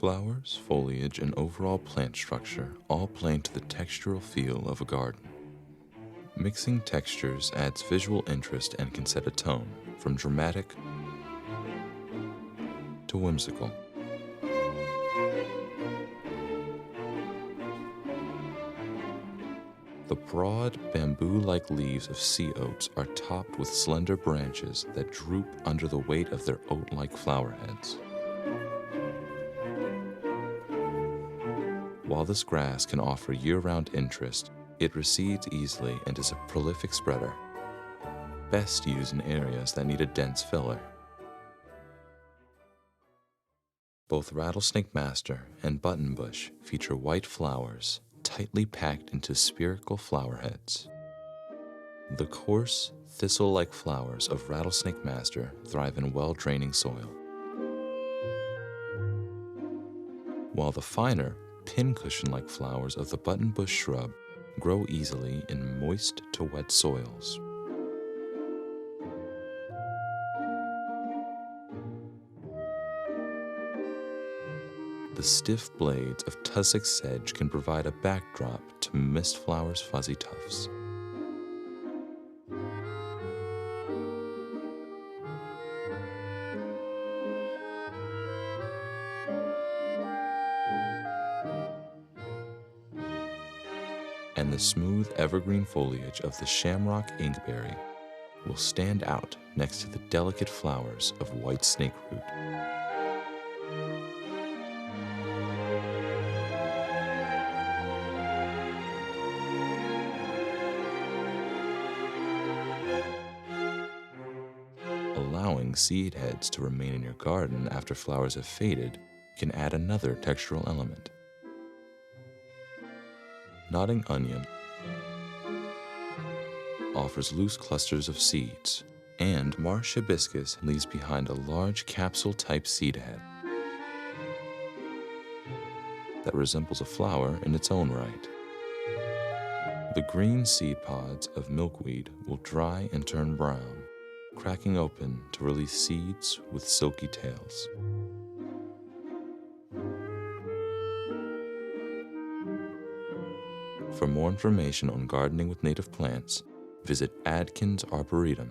Flowers, foliage, and overall plant structure all play into the textural feel of a garden. Mixing textures adds visual interest and can set a tone, from dramatic to whimsical. The broad, bamboo-like leaves of sea oats are topped with slender branches that droop under the weight of their oat-like flower heads. While this grass can offer year-round interest, it recedes easily and is a prolific spreader, best used in areas that need a dense filler. Both rattlesnake master and buttonbush feature white flowers tightly packed into spherical flower heads. The coarse, thistle-like flowers of rattlesnake master thrive in well-draining soil, while the finer, pincushion-like flowers of the buttonbush shrub grow easily in moist to wet soils. The stiff blades of tussock sedge can provide a backdrop to mistflower's fuzzy tufts. And the smooth evergreen foliage of the shamrock inkberry will stand out next to the delicate flowers of white snakeroot. Allowing seed heads to remain in your garden after flowers have faded can add another textural element. Nodding onion offers loose clusters of seeds, and marsh hibiscus leaves behind a large capsule-type seed head that resembles a flower in its own right. The green seed pods of milkweed will dry and turn brown, cracking open to release seeds with silky tails. For more information on gardening with native plants, visit Adkins Arboretum